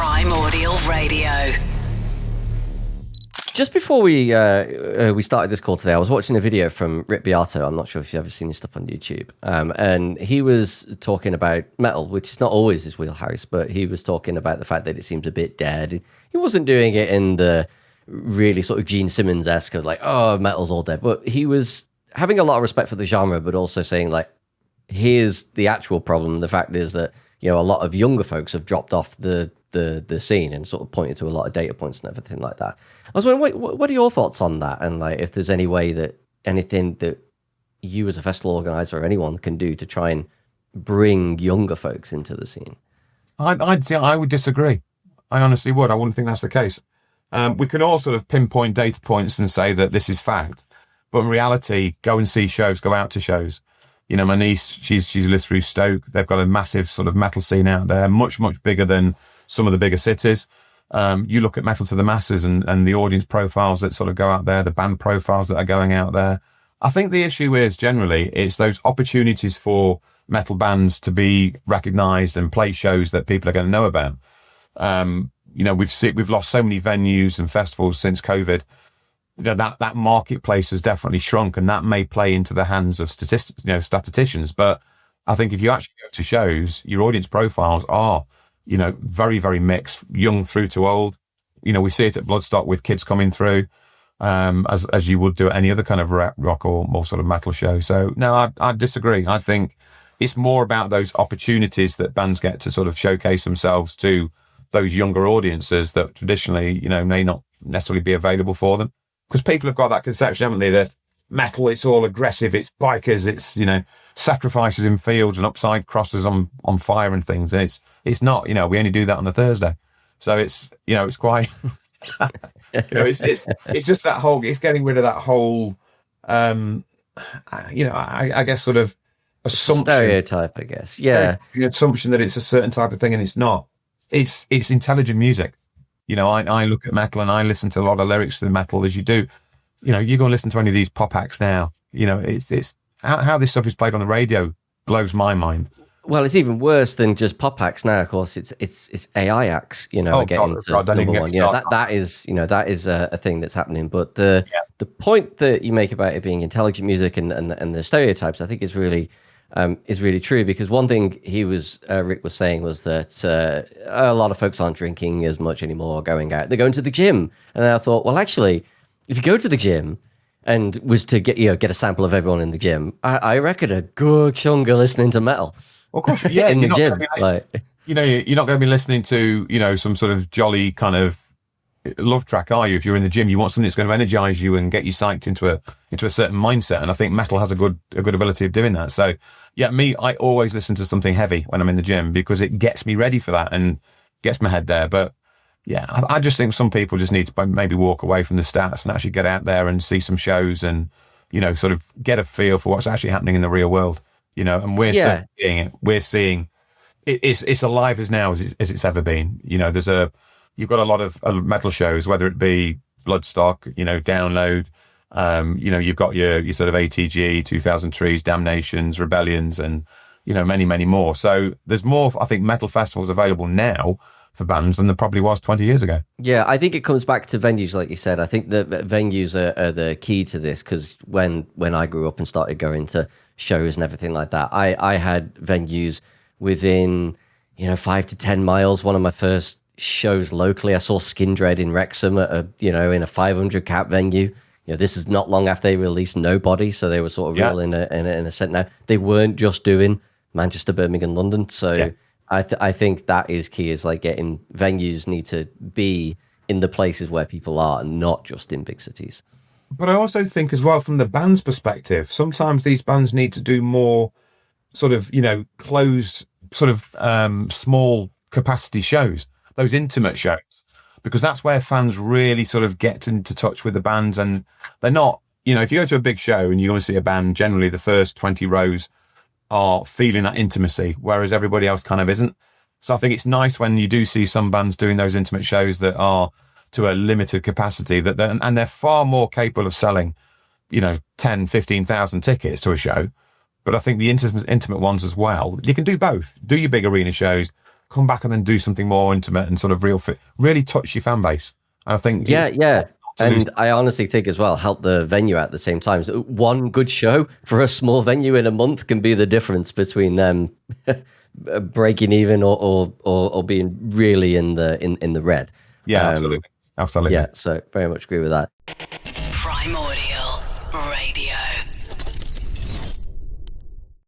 Primordial Radio. Just before we started this call today, I was watching a video from Rick Beato. I'm not sure if you've ever seen his stuff on YouTube. And he was talking about metal, which is not always his wheelhouse, but he was talking about the fact that it seems a bit dead. He wasn't doing it in the really sort of Gene Simmons-esque of like, oh, metal's all dead. But he was having a lot of respect for the genre, but also saying like, here's the actual problem. The fact is that, you know, a lot of younger folks have dropped off the scene, and sort of pointed to a lot of data points and everything like that. I was wondering, what are your thoughts on that? And like, if there's any way that anything that you as a festival organizer or anyone can do to try and bring younger folks into the scene? I would disagree. I honestly would. I wouldn't think that's the case. We can all sort of pinpoint data points and say that this is fact, but in reality, go and see shows, go out to shows. You know, my niece, she's lived through Stoke. They've got a massive sort of metal scene out there, much, much bigger than some of the bigger cities. You look at Metal to the Masses and the audience profiles that sort of go out there, the band profiles that are going out there. I think the issue is generally it's those opportunities for metal bands to be recognised and play shows that people are going to know about. You know, we've lost so many venues and festivals since COVID. You know, that marketplace has definitely shrunk, and that may play into the hands of statisticians. But I think if you actually go to shows, your audience profiles are, you know, very, very mixed, young through to old. You know, we see it at Bloodstock with kids coming through, as you would do at any other kind of rock or more sort of metal show. So no, I disagree. I think it's more about those opportunities that bands get to sort of showcase themselves to those younger audiences that traditionally, you know, may not necessarily be available for them. Because people have got that conception, haven't they, that metal, it's all aggressive, it's bikers, it's, you know, sacrifices in fields and upside crosses on fire and things. And it's not, you know, we only do that on the Thursday. So it's, you know, it's quite, you know, it's just that whole, it's getting rid of that whole, you know, I guess sort of assumption. Stereotype, I guess. Yeah. The assumption that it's a certain type of thing and it's not. It's intelligent music. You know, I look at metal and I listen to a lot of lyrics to the metal as you do. You know, you go and listen to any of these pop acts now. You know, it's how this stuff is played on the radio blows my mind. Well, it's even worse than just pop acts now. Of course, it's AI acts. You know, getting to number one. Yeah, that is, you know, that is a thing that's happening. But the point that you make about it being intelligent music and the stereotypes, I think is really true, because one thing Rick was saying was that a lot of folks aren't drinking as much anymore, going out. They're going to the gym. And I thought, well, actually, if you go to the gym and was to get a sample of everyone in the gym, I reckon a good chunk are listening to metal. Well, of course, yeah, in the gym. You know, you're not going to be listening to, you know, some sort of jolly kind of love track, are you? If you're in the gym, you want something that's going to energize you and get you psyched into a certain mindset. And I think metal has a good ability of doing that. So yeah, I always listen to something heavy when I'm in the gym because it gets me ready for that and gets my head there. But yeah, I just think some people just need to maybe walk away from the stats and actually get out there and see some shows and, you know, sort of get a feel for what's actually happening in the real world, you know, and we're seeing it. We're seeing it's alive as now as it's ever been. You know, you've got a lot of metal shows, whether it be Bloodstock, you know, Download, you know, you've got your sort of ATG, 2003s, Damnations, Rebellions, and, you know, many, many more. So there's more, I think, metal festivals available now for bands than there probably was 20 years ago. Yeah, I think it comes back to venues, like you said. I think that venues are the key to this, because when I grew up and started going to shows and everything like that, I had venues within, you know, 5 to 10 miles. One of my first shows locally, I saw Skin Dread in Wrexham in a 500 cap venue. You know, this is not long after they released Nobody, so they were sort of real in a set now. They weren't just doing Manchester, Birmingham, London. So I think that is key, is like getting venues need to be in the places where people are and not just in big cities. But I also think as well, from the band's perspective, sometimes these bands need to do more sort of, you know, closed sort of small capacity shows, those intimate shows, because that's where fans really sort of get into touch with the bands. And they're not, you know, if you go to a big show and you want to see a band, generally the first 20 rows are feeling that intimacy, whereas everybody else kind of isn't. So I think it's nice when you do see some bands doing those intimate shows that are to a limited capacity, and they're far more capable of selling, you know, 10, 15,000 tickets to a show. But I think the intimate ones as well, you can do both. Do your big arena shows, come back and then do something more intimate and sort of really touch your fan base. And I think yeah. And I honestly think as well, help the venue at the same time. So one good show for a small venue in a month can be the difference between them breaking even or being really in the red. Yeah, absolutely. Yeah, so very much agree with that. Primordial Radio.